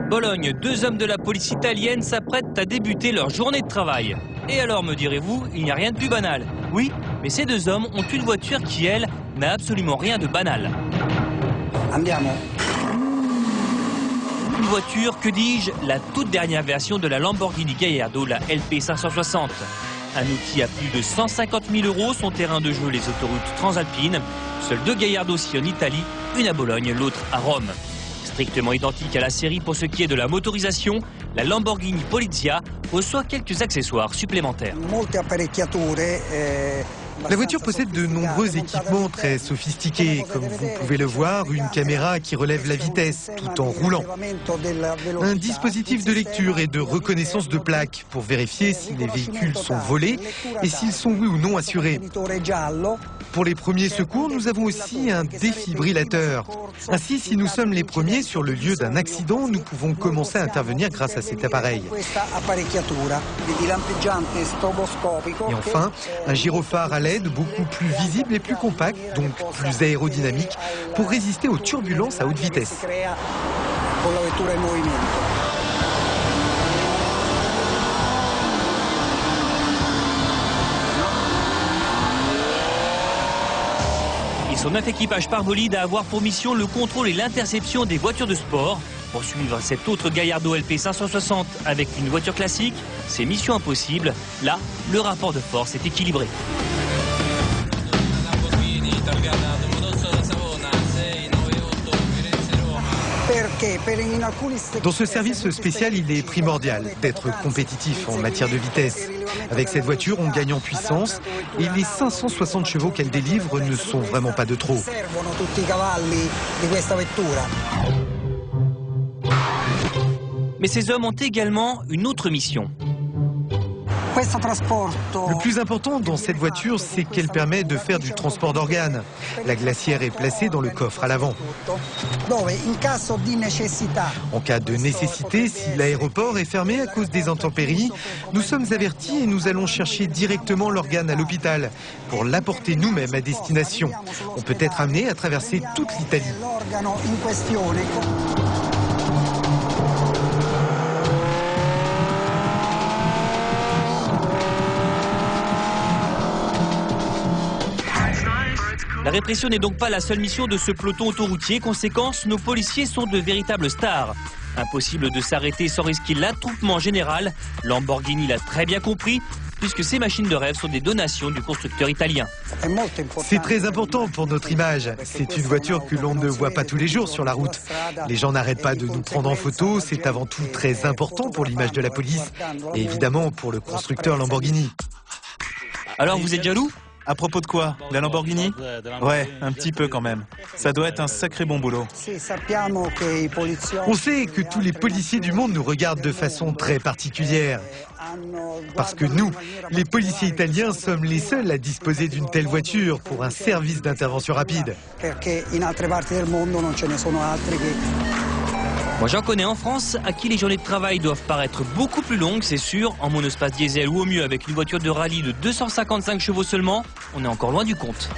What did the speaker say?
Bologne, deux hommes de la police italienne s'apprêtent à débuter leur journée de travail. Et alors, me direz-vous, il n'y a rien de plus banal. Oui, mais ces deux hommes ont une voiture qui, elle, n'a absolument rien de banal. Andiamo. Une voiture, que dis-je, la toute dernière version de la Lamborghini Gallardo, la LP 560. Un outil à plus de 150 000 €, son terrain de jeu les autoroutes transalpines. Seuls deux Gallardo aussi en Italie, une à Bologne, l'autre à Rome. Strictement identique à la série pour ce qui est de la motorisation, la Lamborghini Polizia reçoit quelques accessoires supplémentaires. La voiture possède de nombreux équipements très sophistiqués, comme vous pouvez le voir, une caméra qui relève la vitesse tout en roulant, un dispositif de lecture et de reconnaissance de plaques pour vérifier si les véhicules sont volés et s'ils sont oui ou non assurés. Pour les premiers secours, nous avons aussi un défibrillateur. Ainsi, si nous sommes les premiers sur le lieu d'un accident, nous pouvons commencer à intervenir grâce à cet appareil. Et enfin, un gyrophare à LED beaucoup plus visible et plus compact, donc plus aérodynamique, pour résister aux turbulences à haute vitesse. Son 9 équipages par bolide à avoir pour mission le contrôle et l'interception des voitures de sport. Pour suivre cet autre Gallardo LP 560 avec une voiture classique, c'est mission impossible. Là, le rapport de force est équilibré. Dans ce service spécial, il est primordial d'être compétitif en matière de vitesse. Avec cette voiture, on gagne en puissance et les 560 chevaux qu'elle délivre ne sont vraiment pas de trop. Mais ces hommes ont également une autre mission. Le plus important dans cette voiture, c'est qu'elle permet de faire du transport d'organes. La glacière est placée dans le coffre à l'avant. En cas de nécessité, si l'aéroport est fermé à cause des intempéries, nous sommes avertis et nous allons chercher directement l'organe à l'hôpital pour l'apporter nous-mêmes à destination. On peut être amené à traverser toute l'Italie. La répression n'est donc pas la seule mission de ce peloton autoroutier. Conséquence, nos policiers sont de véritables stars. Impossible de s'arrêter sans risquer l'attroupement général. Lamborghini l'a très bien compris, puisque ces machines de rêve sont des donations du constructeur italien. C'est très important pour notre image. C'est une voiture que l'on ne voit pas tous les jours sur la route. Les gens n'arrêtent pas de nous prendre en photo. C'est avant tout très important pour l'image de la police et évidemment pour le constructeur Lamborghini. Alors vous êtes jaloux ? À propos de quoi? La Lamborghini? Ouais, un petit peu quand même. Ça doit être un sacré bon boulot. On sait que tous les policiers du monde nous regardent de façon très particulière. Parce que nous, les policiers italiens, sommes les seuls à disposer d'une telle voiture pour un service d'intervention rapide. Moi j'en connais en France à qui les journées de travail doivent paraître beaucoup plus longues, c'est sûr. En monospace diesel ou au mieux avec une voiture de rallye de 255 chevaux seulement, on est encore loin du compte.